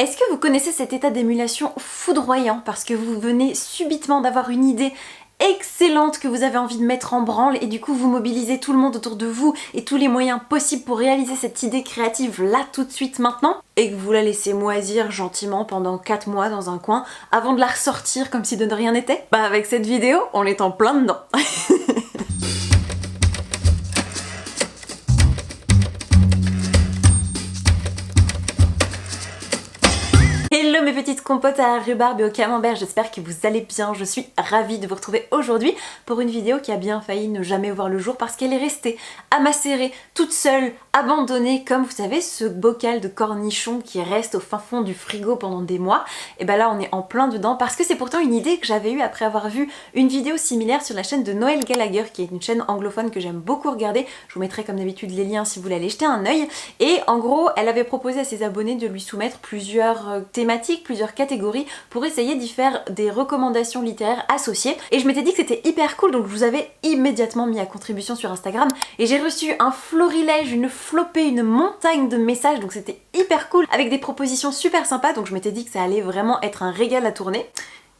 Est-ce que vous connaissez cet état d'émulation foudroyant parce que vous venez subitement d'avoir une idée excellente que vous avez envie de mettre en branle et du coup vous mobilisez tout le monde autour de vous et tous les moyens possibles pour réaliser cette idée créative là tout de suite maintenant et que vous la laissez moisir gentiment pendant 4 mois dans un coin avant de la ressortir comme si de rien n'était? Bah avec cette vidéo, on est en plein dedans. Hello mes petites compotes à la rhubarbe et au camembert, j'espère que vous allez bien, je suis ravie de vous retrouver aujourd'hui pour une vidéo qui a bien failli ne jamais voir le jour parce qu'elle est restée à macérer toute seule, abandonnée, comme vous savez ce bocal de cornichons qui reste au fin fond du frigo pendant des mois. Et ben là on est en plein dedans parce que c'est pourtant une idée que j'avais eue après avoir vu une vidéo similaire sur la chaîne de Noël Gallagher qui est une chaîne anglophone que j'aime beaucoup regarder. Je vous mettrai comme d'habitude les liens si vous voulez aller jeter un œil. Et en gros elle avait proposé à ses abonnés de lui soumettre plusieurs thématiques, plusieurs catégories pour essayer d'y faire des recommandations littéraires associées. Et je m'étais dit que c'était hyper cool donc je vous avais immédiatement mis à contribution sur Instagram et j'ai reçu un florilège, une flopée, une montagne de messages donc c'était hyper cool avec des propositions super sympas donc je m'étais dit que ça allait vraiment être un régal à tourner.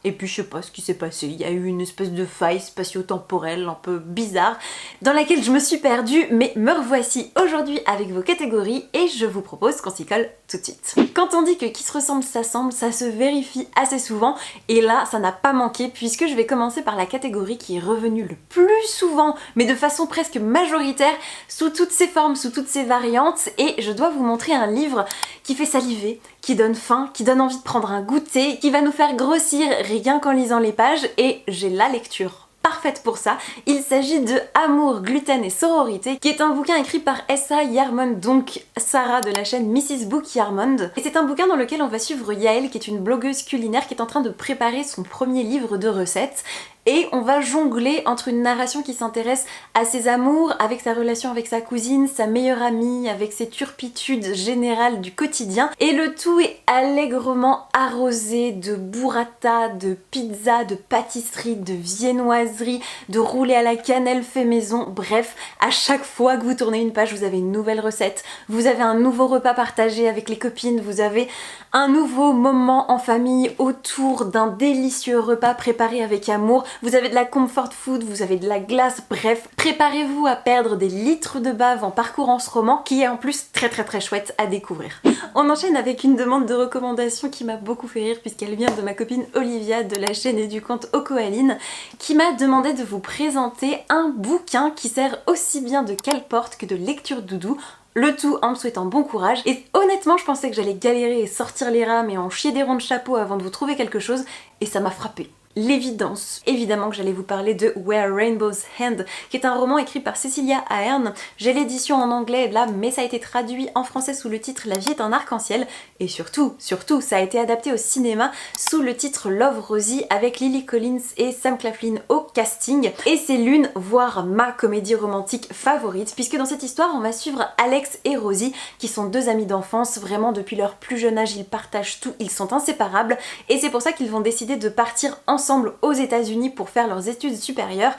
Et puis je sais pas ce qui s'est passé, il y a eu une espèce de faille spatio-temporelle un peu bizarre dans laquelle je me suis perdue, mais me revoici aujourd'hui avec vos catégories et je vous propose qu'on s'y colle tout de suite. Quand on dit que qui se ressemble s'assemble, ça se vérifie assez souvent et là ça n'a pas manqué puisque je vais commencer par la catégorie qui est revenue le plus souvent mais de façon presque majoritaire sous toutes ses formes, sous toutes ses variantes et je dois vous montrer un livre qui fait saliver, qui donne faim, qui donne envie de prendre un goûter, qui va nous faire grossir rien qu'en lisant les pages et j'ai la lecture parfaite pour ça. Il s'agit de Amour, gluten et sororité qui est un bouquin écrit par S.A. Yarmond, donc Sarah de la chaîne Mrs. Book Yarmond. Et c'est un bouquin dans lequel on va suivre Yael qui est une blogueuse culinaire qui est en train de préparer son premier livre de recettes. Et on va jongler entre une narration qui s'intéresse à ses amours, avec sa relation avec sa cousine, sa meilleure amie, avec ses turpitudes générales du quotidien. Et le tout est allègrement arrosé de burrata, de pizza, de pâtisserie, de viennoiserie, de roulé à la cannelle fait maison. Bref, à chaque fois que vous tournez une page, vous avez une nouvelle recette, vous avez un nouveau repas partagé avec les copines, vous avez un nouveau moment en famille autour d'un délicieux repas préparé avec amour. Vous avez de la comfort food, vous avez de la glace, bref, préparez-vous à perdre des litres de bave en parcourant ce roman qui est en plus très chouette à découvrir. On enchaîne avec une demande de recommandation qui m'a beaucoup fait rire puisqu'elle vient de ma copine Olivia de la chaîne et du compte Okoaline qui m'a demandé de vous présenter un bouquin qui sert aussi bien de cale-porte que de lecture doudou. Le tout en me souhaitant bon courage et honnêtement je pensais que j'allais galérer et sortir les rames et en chier des ronds de chapeau avant de vous trouver quelque chose et ça m'a frappé. L'évidence. Évidemment que j'allais vous parler de Where Rainbows End, qui est un roman écrit par Cecilia Ahern. J'ai l'édition en anglais là, mais ça a été traduit en français sous le titre La vie est un arc-en-ciel. Et surtout, ça a été adapté au cinéma sous le titre Love Rosie avec Lily Collins et Sam Claflin au casting. Et c'est l'une, voire ma comédie romantique favorite, puisque dans cette histoire, on va suivre Alex et Rosie, qui sont deux amis d'enfance. Vraiment, depuis leur plus jeune âge, ils partagent tout, ils sont inséparables. Et c'est pour ça qu'ils vont décider de partir ensemble aux États-Unis pour faire leurs études supérieures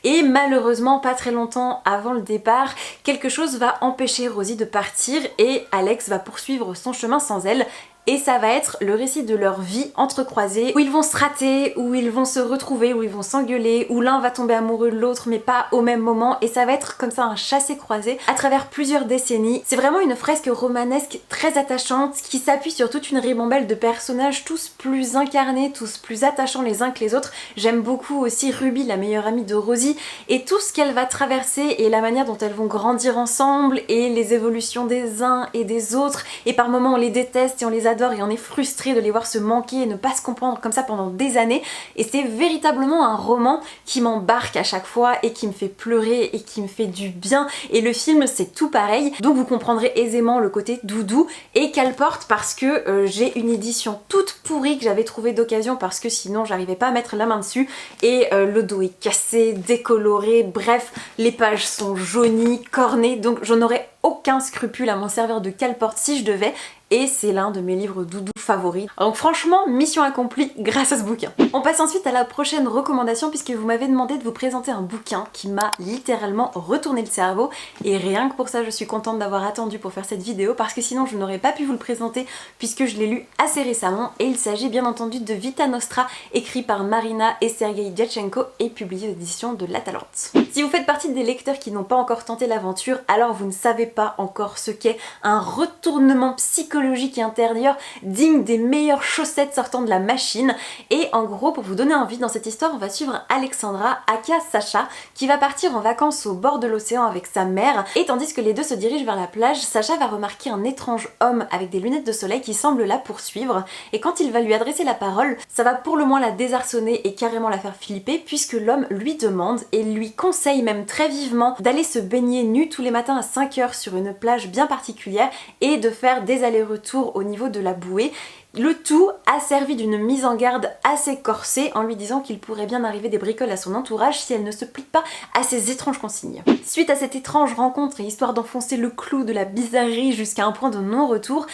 et malheureusement pas très longtemps avant le départ quelque chose va empêcher Rosie de partir et Alex va poursuivre son chemin sans elle. Et ça va être le récit de leur vie entrecroisée, où ils vont se rater, où ils vont se retrouver, où ils vont s'engueuler, où l'un va tomber amoureux de l'autre mais pas au même moment, et ça va être comme ça un chassé-croisé à travers plusieurs décennies. C'est vraiment une fresque romanesque très attachante qui s'appuie sur toute une ribambelle de personnages tous plus incarnés, tous plus attachants les uns que les autres. J'aime beaucoup aussi Ruby, la meilleure amie de Rosie, et tout ce qu'elle va traverser et la manière dont elles vont grandir ensemble et les évolutions des uns et des autres, et par moments on les déteste et on les adore et on est frustré de les voir se manquer et ne pas se comprendre comme ça pendant des années et c'est véritablement un roman qui m'embarque à chaque fois et qui me fait pleurer et qui me fait du bien et le film c'est tout pareil donc vous comprendrez aisément le côté doudou et cale-porte parce que j'ai une édition toute pourrie que j'avais trouvée d'occasion parce que sinon j'arrivais pas à mettre la main dessus et le dos est cassé, décoloré, bref les pages sont jaunies, cornées donc j'en aurais aucun scrupule à m'en servir de cale-porte si je devais, et c'est l'un de mes livres doudou favoris. Donc franchement, mission accomplie grâce à ce bouquin. On passe ensuite à la prochaine recommandation puisque vous m'avez demandé de vous présenter un bouquin qui m'a littéralement retourné le cerveau, et rien que pour ça je suis contente d'avoir attendu pour faire cette vidéo parce que sinon je n'aurais pas pu vous le présenter puisque je l'ai lu assez récemment, et il s'agit bien entendu de Vita Nostra, écrit par Marina et Sergei Djatchenko et publié aux éditions de La Talente. Si vous faites partie des lecteurs qui n'ont pas encore tenté l'aventure, alors vous ne savez pas encore ce qu'est un retournement psychologique et intérieur digne des meilleures chaussettes sortant de la machine. Et en gros, pour vous donner envie, dans cette histoire on va suivre Alexandra, aka Sacha, qui va partir en vacances au bord de l'océan avec sa mère, et tandis que les deux se dirigent vers la plage, Sacha va remarquer un étrange homme avec des lunettes de soleil qui semble la poursuivre, et quand il va lui adresser la parole, ça va pour le moins la désarçonner et carrément la faire flipper puisque l'homme lui demande et lui conseille même très vivement d'aller se baigner nu tous les matins à 5 h sur une plage bien particulière et de faire des allers-retours au niveau de la bouée. Le tout asservi d'une mise en garde assez corsée en lui disant qu'il pourrait bien arriver des bricoles à son entourage si elle ne se plie pas à ces étranges consignes. Suite à cette étrange rencontre et histoire d'enfoncer le clou de la bizarrerie jusqu'à un point de non-retour,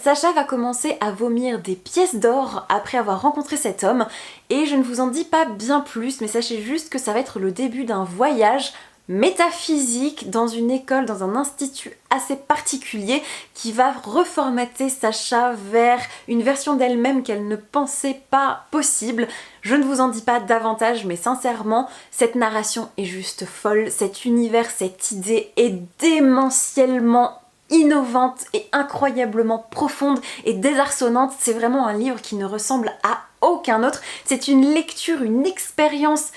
Sacha va commencer à vomir des pièces d'or après avoir rencontré cet homme, et je ne vous en dis pas bien plus, mais sachez juste que ça va être le début d'un voyage métaphysique dans une école, dans un institut assez particulier qui va reformater Sacha vers une version d'elle-même qu'elle ne pensait pas possible. Je ne vous en dis pas davantage, mais sincèrement, cette narration est juste folle, cet univers, cette idée est démentiellement innovante et incroyablement profonde et désarçonnante. C'est vraiment un livre qui ne ressemble à aucun autre. C'est une lecture, une expérience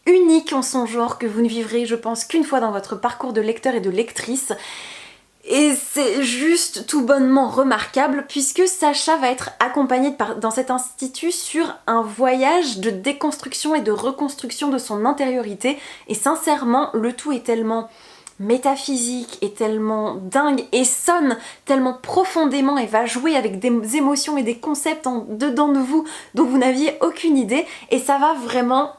unique en son genre que vous ne vivrez, je pense, qu'une fois dans votre parcours de lecteur et de lectrice. Et c'est juste tout bonnement remarquable puisque Sacha va être accompagnée dans cet institut sur un voyage de déconstruction et de reconstruction de son intériorité, et sincèrement le tout est tellement métaphysique et tellement dingue et sonne tellement profondément et va jouer avec des émotions et des concepts dedans de vous dont vous n'aviez aucune idée, et ça va vraiment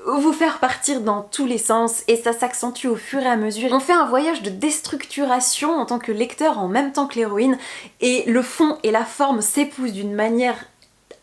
vous faire partir dans tous les sens et ça s'accentue au fur et à mesure. On fait un voyage de déstructuration en tant que lecteur en même temps que l'héroïne, et le fond et la forme s'épousent d'une manière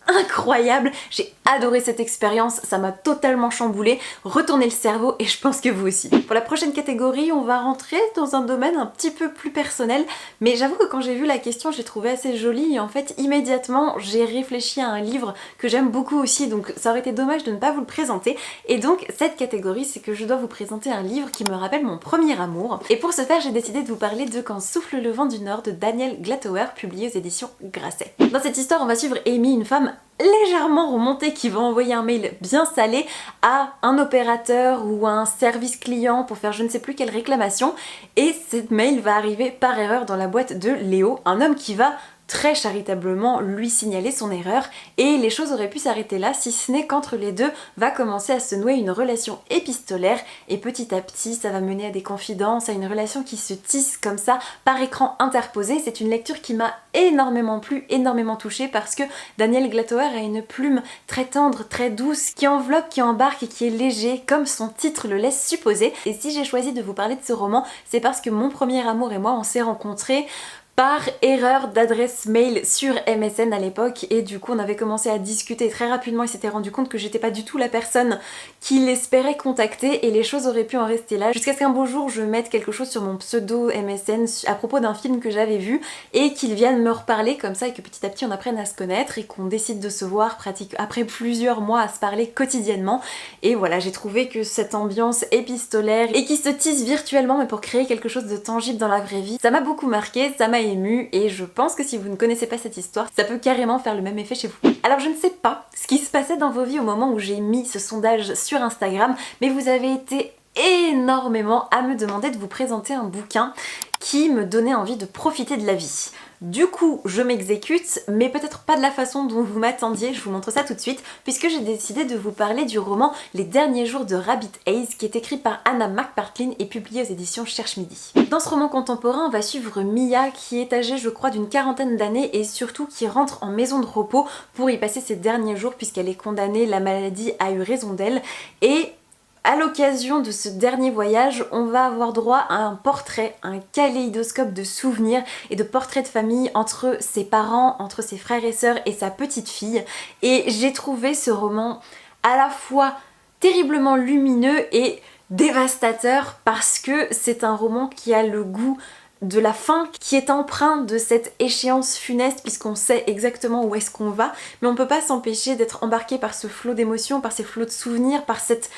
incroyable. J'ai adoré cette expérience, ça m'a totalement chamboulée, retourné le cerveau, et je pense que vous aussi. Pour la prochaine catégorie, on va rentrer dans un domaine un petit peu plus personnel, mais j'avoue que quand j'ai vu la question, j'ai trouvé assez jolie, et en fait immédiatement j'ai réfléchi à un livre que j'aime beaucoup aussi, donc ça aurait été dommage de ne pas vous le présenter. Et donc cette catégorie, c'est que je dois vous présenter un livre qui me rappelle mon premier amour, et pour ce faire j'ai décidé de vous parler de Quand souffle le vent du Nord de Daniel Glatauer, publié aux éditions Grasset. Dans cette histoire, on va suivre Amy, une femme légèrement remontée qui va envoyer un mail bien salé à un opérateur ou à un service client pour faire je ne sais plus quelle réclamation, et cette mail va arriver par erreur dans la boîte de Léo, un homme qui va très charitablement lui signaler son erreur, et les choses auraient pu s'arrêter là si ce n'est qu'entre les deux va commencer à se nouer une relation épistolaire, et petit à petit ça va mener à des confidences, à une relation qui se tisse comme ça par écran interposé. C'est une lecture qui m'a énormément plu, énormément touchée, parce que Daniel Glatauer a une plume très tendre, très douce, qui enveloppe, qui embarque et qui est léger, comme son titre le laisse supposer. Et si j'ai choisi de vous parler de ce roman, c'est parce que mon premier amour et moi on s'est rencontrés par erreur d'adresse mail sur MSN à l'époque, et du coup on avait commencé à discuter très rapidement. Il s'était rendu compte que j'étais pas du tout la personne qu'il espérait contacter, et les choses auraient pu en rester là jusqu'à ce qu'un beau jour je mette quelque chose sur mon pseudo MSN à propos d'un film que j'avais vu, et qu'il vienne me reparler comme ça, et que petit à petit on apprenne à se connaître et qu'on décide de se voir après plusieurs mois à se parler quotidiennement. Et voilà, j'ai trouvé que cette ambiance épistolaire et qui se tisse virtuellement mais pour créer quelque chose de tangible dans la vraie vie, ça m'a beaucoup marqué, ça m'a émue, et je pense que si vous ne connaissez pas cette histoire, ça peut carrément faire le même effet chez vous. Alors je ne sais pas ce qui se passait dans vos vies au moment où j'ai mis ce sondage sur Instagram, mais vous avez été énormément à me demander de vous présenter un bouquin qui me donnait envie de profiter de la vie. Du coup, je m'exécute, mais peut-être pas de la façon dont vous m'attendiez, je vous montre ça tout de suite, puisque j'ai décidé de vous parler du roman Les derniers jours de Rabbit Haze, qui est écrit par Anna McPartlin et publié aux éditions Cherche Midi. Dans ce roman contemporain, on va suivre Mia, qui est âgée, je crois, d'une quarantaine d'années, et surtout qui rentre en maison de repos pour y passer ses derniers jours, puisqu'elle est condamnée, la maladie a eu raison d'elle, et À l'occasion de ce dernier voyage, on va avoir droit à un portrait, un kaléidoscope de souvenirs et de portraits de famille entre ses parents, entre ses frères et sœurs et sa petite fille. Et j'ai trouvé ce roman à la fois terriblement lumineux et dévastateur parce que c'est un roman qui a le goût de la fin, qui est empreint de cette échéance funeste puisqu'on sait exactement où est-ce qu'on va, mais on peut pas s'empêcher d'être embarqué par ce flot d'émotions, par ces flots de souvenirs, par cette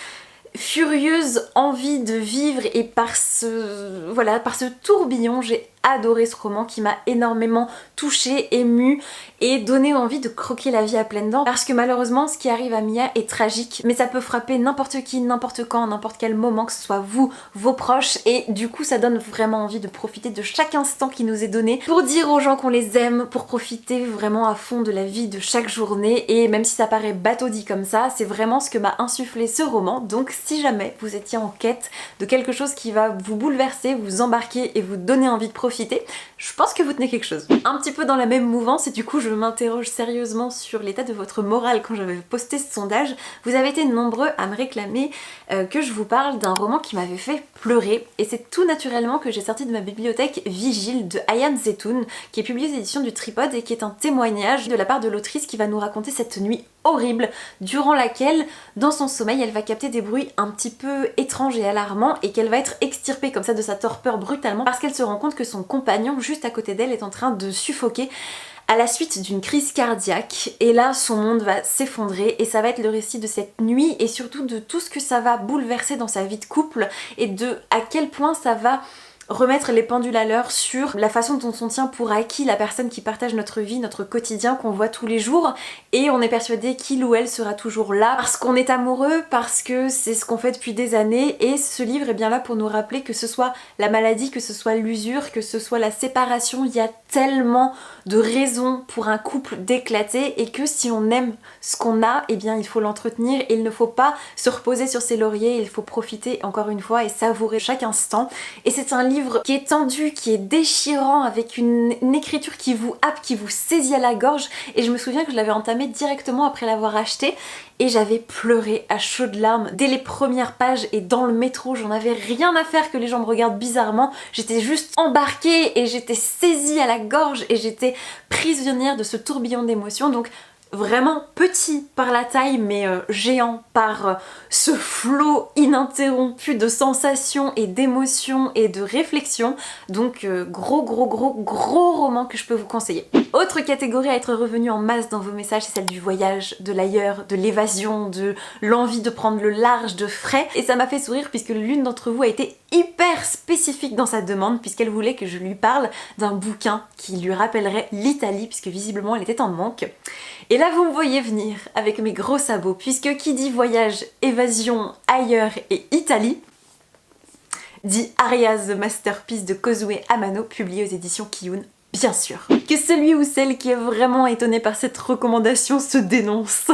furieuse envie de vivre et par ce tourbillon. J'ai adoré ce roman qui m'a énormément touchée, émue et donné envie de croquer la vie à pleines dents parce que malheureusement ce qui arrive à Mia est tragique mais ça peut frapper n'importe qui, n'importe quand, n'importe quel moment, que ce soit vous, vos proches, et du coup ça donne vraiment envie de profiter de chaque instant qui nous est donné pour dire aux gens qu'on les aime, pour profiter vraiment à fond de la vie de chaque journée. Et même si ça paraît bateau dit comme ça, c'est vraiment ce que m'a insufflé ce roman. Donc si jamais vous étiez en quête de quelque chose qui va vous bouleverser, vous embarquer et vous donner envie de profiter, je pense que vous tenez quelque chose. Un petit peu dans la même mouvance, et du coup je m'interroge sérieusement sur l'état de votre morale quand j'avais posté ce sondage. Vous avez été nombreux à me réclamer que je vous parle d'un roman qui m'avait fait pleurer, et c'est tout naturellement que j'ai sorti de ma bibliothèque Vigile de Ayane Zetoun, qui est publié aux éditions du Tripode et qui est un témoignage de la part de l'autrice qui va nous raconter cette nuit horrible durant laquelle, dans son sommeil, elle va capter des bruits un petit peu étranges et alarmants et qu'elle va être extirpée comme ça de sa torpeur brutalement parce qu'elle se rend compte que son compagnon juste à côté d'elle est en train de suffoquer à la suite d'une crise cardiaque. Et là son monde va s'effondrer et ça va être le récit de cette nuit et surtout de tout ce que ça va bouleverser dans sa vie de couple et de à quel point ça va remettre les pendules à l'heure sur la façon dont on tient pour acquis la personne qui partage notre vie, notre quotidien qu'on voit tous les jours, et on est persuadé qu'il ou elle sera toujours là parce qu'on est amoureux, parce que c'est ce qu'on fait depuis des années. Et ce livre est bien là pour nous rappeler que ce soit la maladie, que ce soit l'usure, que ce soit la séparation, il y a tellement de raisons pour un couple d'éclater et que si on aime ce qu'on a, eh bien il faut l'entretenir et il ne faut pas se reposer sur ses lauriers, il faut profiter encore une fois et savourer chaque instant. Et c'est un livre qui est tendu, qui est déchirant, avec une écriture qui vous happe, qui vous saisit à la gorge, et je me souviens que je l'avais entamé directement après l'avoir acheté et j'avais pleuré à chaudes larmes dès les premières pages. Et dans le métro, j'en avais rien à faire que les gens me regardent bizarrement, j'étais juste embarquée et j'étais saisie à la gorge et j'étais prisonnière de ce tourbillon d'émotions. Donc vraiment petit par la taille mais géant par ce flot ininterrompu de sensations et d'émotions et de réflexions. Donc gros roman que je peux vous conseiller. Autre catégorie à être revenue en masse dans vos messages, c'est celle du voyage, de l'ailleurs, de l'évasion, de l'envie de prendre le large, de frais. Et ça m'a fait sourire puisque l'une d'entre vous a été hyper spécifique dans sa demande puisqu'elle voulait que je lui parle d'un bouquin qui lui rappellerait l'Italie puisque visiblement elle était en manque. Et là vous me voyez venir avec mes gros sabots puisque qui dit voyage, évasion, ailleurs et Italie dit Arias the Masterpiece de Kozue Amano, publié aux éditions Kiyun. Bien sûr. Que celui ou celle qui est vraiment étonné par cette recommandation se dénonce.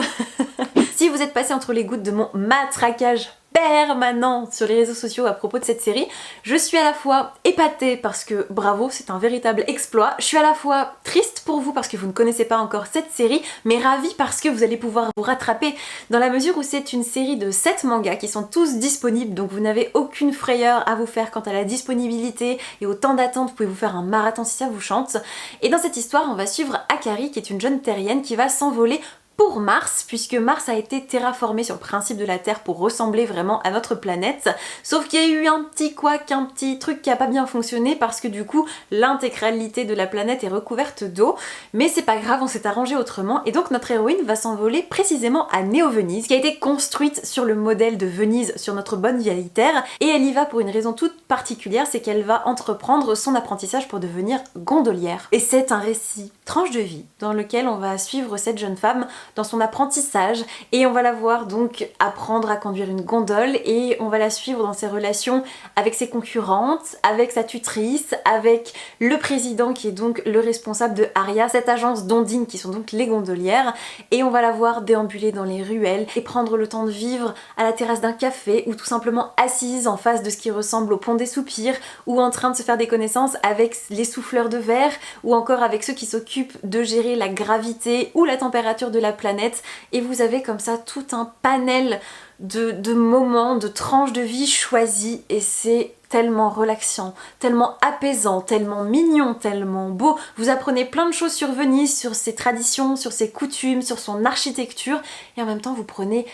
Si vous êtes passé entre les gouttes de mon matraquage permanent sur les réseaux sociaux à propos de cette série, je suis à la fois épatée parce que bravo, c'est un véritable exploit, je suis à la fois triste pour vous parce que vous ne connaissez pas encore cette série, mais ravie parce que vous allez pouvoir vous rattraper dans la mesure où c'est une série de 7 mangas qui sont tous disponibles, donc vous n'avez aucune frayeur à vous faire quant à la disponibilité et au temps d'attente. Vous pouvez vous faire un marathon si ça vous chante. Et dans cette histoire, on va suivre Akari qui est une jeune terrienne qui va s'envoler pour Mars, puisque Mars a été terraformé sur le principe de la Terre pour ressembler vraiment à notre planète, sauf qu'il y a eu un petit couac, un petit truc qui a pas bien fonctionné parce que du coup l'intégralité de la planète est recouverte d'eau, mais c'est pas grave, on s'est arrangé autrement. Et donc notre héroïne va s'envoler précisément à Néo-Venise, qui a été construite sur le modèle de Venise sur notre bonne vieille Terre, et elle y va pour une raison toute particulière, c'est qu'elle va entreprendre son apprentissage pour devenir gondolière. Et c'est un récit tranche de vie dans lequel on va suivre cette jeune femme dans son apprentissage et on va la voir donc apprendre à conduire une gondole et on va la suivre dans ses relations avec ses concurrentes, avec sa tutrice, avec le président qui est donc le responsable de Aria, cette agence d'ondines qui sont donc les gondolières, et on va la voir déambuler dans les ruelles et prendre le temps de vivre à la terrasse d'un café ou tout simplement assise en face de ce qui ressemble au pont des soupirs ou en train de se faire des connaissances avec les souffleurs de verre ou encore avec ceux qui s'occupent s'occupe de gérer la gravité ou la température de la planète et vous avez comme ça tout un panel de moments, de tranches de vie choisies et c'est tellement relaxant, tellement apaisant, tellement mignon, tellement beau. Vous apprenez plein de choses sur Venise, sur ses traditions, sur ses coutumes, sur son architecture et en même temps vous prenez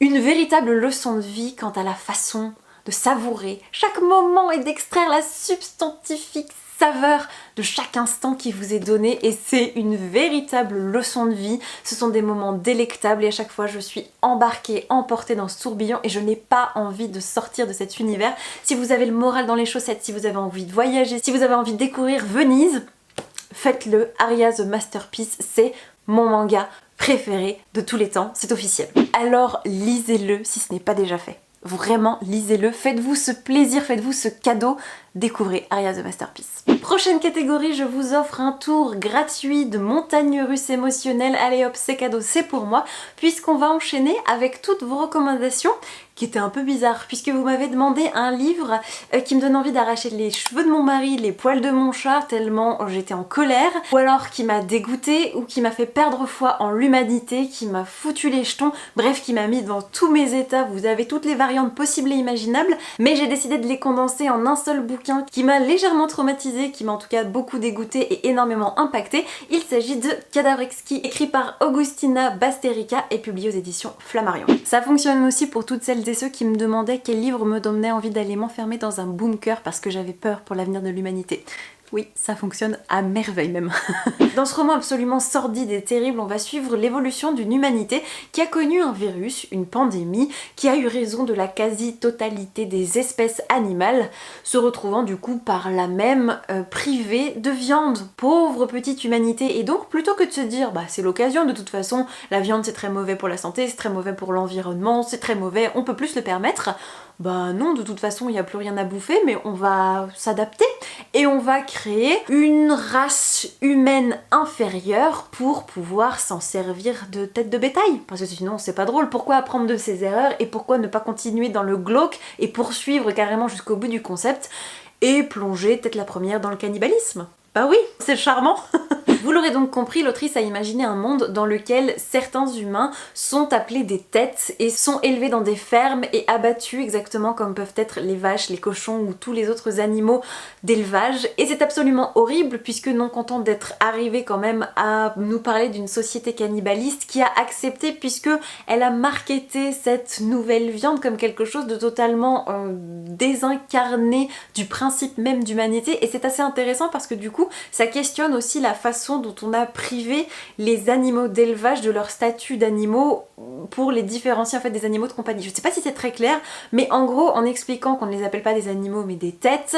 une véritable leçon de vie quant à la façon de savourer chaque moment et d'extraire la substantifique saveur de chaque instant qui vous est donné et c'est une véritable leçon de vie. Ce sont des moments délectables et à chaque fois je suis embarquée, emportée dans ce tourbillon et je n'ai pas envie de sortir de cet univers. Si vous avez le moral dans les chaussettes, si vous avez envie de voyager, si vous avez envie de découvrir Venise, faites-le. Aria the Masterpiece, c'est mon manga préféré de tous les temps, c'est officiel. Alors lisez-le si ce n'est pas déjà fait. Vraiment, lisez-le, faites-vous ce plaisir, faites-vous ce cadeau, découvrez Aria the Masterpiece. Prochaine catégorie, je vous offre un tour gratuit de montagne russe émotionnelle. Allez hop, c'est cadeau, c'est pour moi, puisqu'on va enchaîner avec toutes vos recommandations, qui étaient un peu bizarres, puisque vous m'avez demandé un livre qui me donne envie d'arracher les cheveux de mon mari, les poils de mon chat, tellement j'étais en colère, ou alors qui m'a dégoûté, ou qui m'a fait perdre foi en l'humanité, qui m'a foutu les jetons, bref, qui m'a mis dans tous mes états. Vous avez toutes les variantes possibles et imaginables, mais j'ai décidé de les condenser en un seul bouquin qui m'a légèrement traumatisée, qui m'a en tout cas beaucoup dégoûtée et énormément impactée. Il s'agit de Cadavrexki, écrit par Augustina Basterica et publié aux éditions Flammarion. Ça fonctionne aussi pour toutes celles et ceux qui me demandaient quel livre me donnait envie d'aller m'enfermer dans un bunker parce que j'avais peur pour l'avenir de l'humanité. Oui, ça fonctionne à merveille même. Dans ce roman absolument sordide et terrible, on va suivre l'évolution d'une humanité qui a connu un virus, une pandémie, qui a eu raison de la quasi-totalité des espèces animales, se retrouvant du coup par là même privée de viande. Pauvre petite humanité. Et donc plutôt que de se dire bah c'est l'occasion, de toute façon la viande c'est très mauvais pour la santé, c'est très mauvais pour l'environnement, c'est très mauvais, on peut plus se le permettre, bah non, de toute façon il n'y a plus rien à bouffer, mais on va s'adapter et on va créer une race humaine inférieure pour pouvoir s'en servir de tête de bétail. Parce que sinon c'est pas drôle, pourquoi apprendre de ses erreurs et pourquoi ne pas continuer dans le glauque et poursuivre carrément jusqu'au bout du concept et plonger tête la première dans le cannibalisme. Bah oui, c'est charmant. Vous l'aurez donc compris, l'autrice a imaginé un monde dans lequel certains humains sont appelés des têtes et sont élevés dans des fermes et abattus exactement comme peuvent être les vaches, les cochons ou tous les autres animaux d'élevage. Et c'est absolument horrible puisque non content d'être arrivée quand même à nous parler d'une société cannibaliste qui a accepté puisque elle a marketé cette nouvelle viande comme quelque chose de totalement désincarné du principe même d'humanité. Et c'est assez intéressant parce que du coup ça questionne aussi la façon dont on a privé les animaux d'élevage de leur statut d'animaux pour les différencier en fait des animaux de compagnie. Je sais pas si c'est très clair, mais en gros en expliquant qu'on ne les appelle pas des animaux mais des têtes,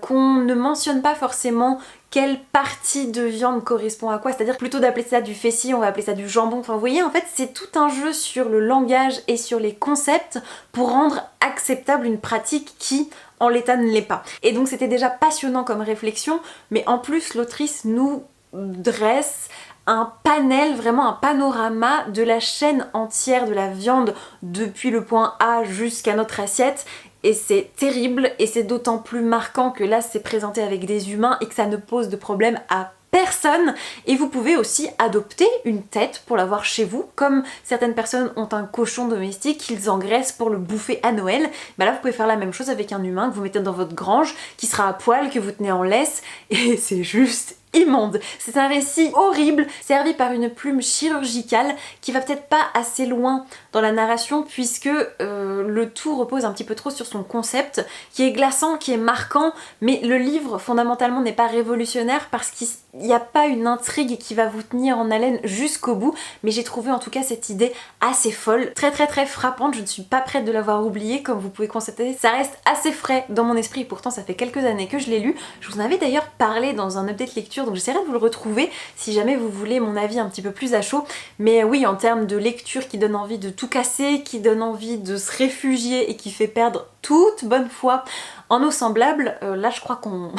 qu'on ne mentionne pas forcément quelle partie de viande correspond à quoi, c'est-à-dire plutôt d'appeler ça du fessier, on va appeler ça du jambon, enfin vous voyez en fait c'est tout un jeu sur le langage et sur les concepts pour rendre acceptable une pratique qui en l'état ne l'est pas. Et donc c'était déjà passionnant comme réflexion, mais en plus l'autrice nous dresse un panel, vraiment un panorama de la chaîne entière de la viande depuis le point A jusqu'à notre assiette. Et c'est terrible et c'est d'autant plus marquant que là c'est présenté avec des humains et que ça ne pose de problème à personne. Et vous pouvez aussi adopter une tête pour l'avoir chez vous, comme certaines personnes ont un cochon domestique qu'ils engraissent pour le bouffer à Noël. Bah là vous pouvez faire la même chose avec un humain que vous mettez dans votre grange, qui sera à poil, que vous tenez en laisse, et c'est juste immonde. C'est un récit horrible, servi par une plume chirurgicale qui va peut-être pas assez loin dans la narration puisque le tout repose un petit peu trop sur son concept qui est glaçant, qui est marquant, mais le livre fondamentalement n'est pas révolutionnaire parce qu'il n'y a pas une intrigue qui va vous tenir en haleine jusqu'au bout, mais j'ai trouvé en tout cas cette idée assez folle, très frappante. Je ne suis pas prête de l'avoir oubliée, comme vous pouvez constater, ça reste assez frais dans mon esprit, pourtant ça fait quelques années que je l'ai lu. Je vous en avais d'ailleurs parlé dans un update lecture, donc j'essaierai de vous le retrouver si jamais vous voulez mon avis un petit peu plus à chaud. Mais oui, en termes de lecture qui donne envie de tout casser, qui donne envie de se réfugier et qui fait perdre toute bonne foi en eau semblable, là je crois qu'on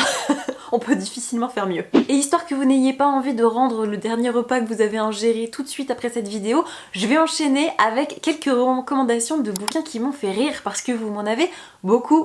on peut difficilement faire mieux. Et histoire que vous n'ayez pas envie de rendre le dernier repas que vous avez ingéré tout de suite après cette vidéo, je vais enchaîner avec quelques recommandations de bouquins qui m'ont fait rire parce que vous m'en avez beaucoup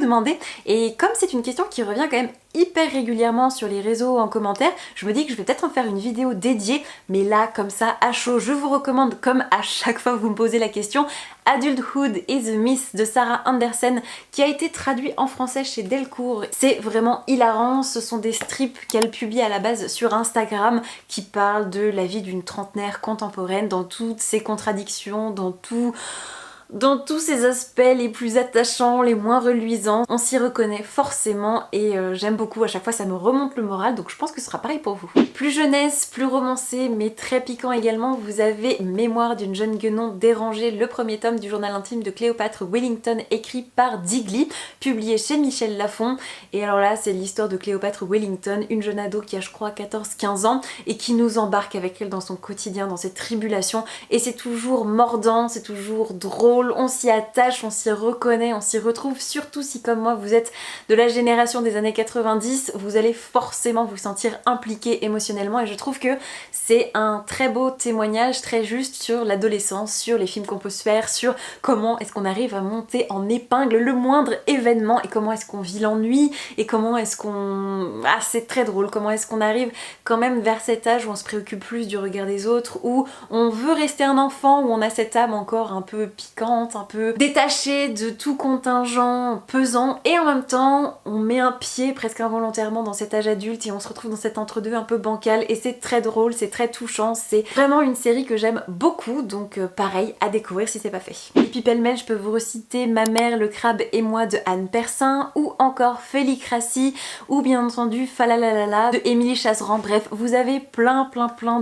demandé. Et comme c'est une question qui revient quand même hyper régulièrement sur les réseaux en commentaire, je me dis que je vais peut-être en faire une vidéo dédiée, mais là comme ça à chaud, je vous recommande, comme à chaque fois que vous me posez la question, Adulthood is a Myth de Sarah Andersen, qui a été traduit en français chez Delcourt. C'est vraiment hilarant, ce sont des strips qu'elle publie à la base sur Instagram qui parlent de la vie d'une trentenaire contemporaine dans toutes ses contradictions, dans tous ces aspects les plus attachants, les moins reluisants. On s'y reconnaît forcément et j'aime beaucoup, à chaque fois ça me remonte le moral, donc je pense que ce sera pareil pour vous. Plus jeunesse, plus romancé, mais très piquant également, vous avez Mémoire d'une jeune guenon dérangée, le premier tome du journal intime de Cléopâtre Wellington, écrit par Digly, publié chez Michel Lafon. Et alors là, c'est l'histoire de Cléopâtre Wellington, une jeune ado qui a je crois 14-15 ans et qui nous embarque avec elle dans son quotidien, dans ses tribulations, et c'est toujours mordant, c'est toujours drôle, on s'y attache, on s'y reconnaît, on s'y retrouve, surtout si comme moi vous êtes de la génération des années 90, vous allez forcément vous sentir impliqué émotionnellement, et je trouve que c'est un très beau témoignage, très juste sur l'adolescence, sur les films qu'on peut se faire, sur comment est-ce qu'on arrive à monter en épingle le moindre événement et comment est-ce qu'on vit l'ennui et comment est-ce qu'on... Ah, c'est très drôle, comment est-ce qu'on arrive quand même vers cet âge où on se préoccupe plus du regard des autres, où on veut rester un enfant, où on a cette âme encore un peu piquante, un peu détachée de tout contingent pesant, et en même temps on met un pied presque involontairement dans cet âge adulte et on se retrouve dans cet entre-deux un peu bancal, et c'est très drôle, c'est très touchant, c'est vraiment une série que j'aime beaucoup, donc pareil, à découvrir si c'est pas fait. Et puis pêle-mêle, je peux vous reciter Ma mère, le crabe et moi de Anne Persin, ou encore Félicratie, ou bien entendu Falalalala de Émilie Chasserand. Bref, vous avez plein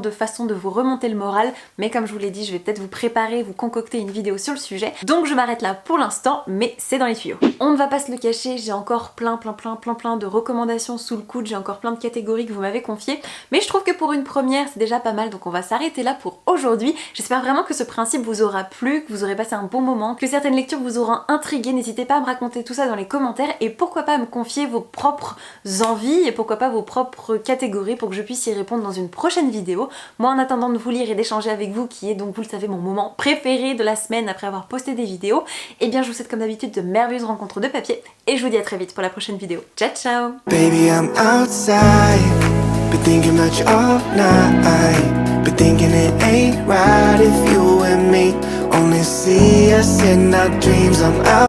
de façons de vous remonter le moral, mais comme je vous l'ai dit, je vais peut-être vous préparer, vous concocter une vidéo sur le sujet, donc je m'arrête là pour l'instant, mais c'est dans les tuyaux. On ne va pas se le cacher, j'ai encore plein de recommandations sous le coude, j'ai encore plein de catégories que vous m'avez confiées, mais je trouve que pour une première c'est déjà pas mal, donc on va s'arrêter là pour aujourd'hui. J'espère vraiment que ce principe vous aura plu, que vous aurez passé un bon moment, que certaines lectures vous auront intrigué. N'hésitez pas à me raconter tout ça dans les commentaires, et pourquoi pas à me confier vos propres envies et pourquoi pas vos propres catégories pour que je puisse y répondre dans une prochaine vidéo. Moi en attendant de vous lire et d'échanger avec vous, qui est donc vous le savez mon moment préféré de la semaine après avoir posté des vidéos, et bien je vous souhaite comme d'habitude de merveilleuses rencontres de papier, et je vous dis à très vite pour la prochaine vidéo. Ciao ciao. Baby, I'm outside, been thinking about you all night, been thinking it ain't right if you and me only see us in our dreams. I'm out.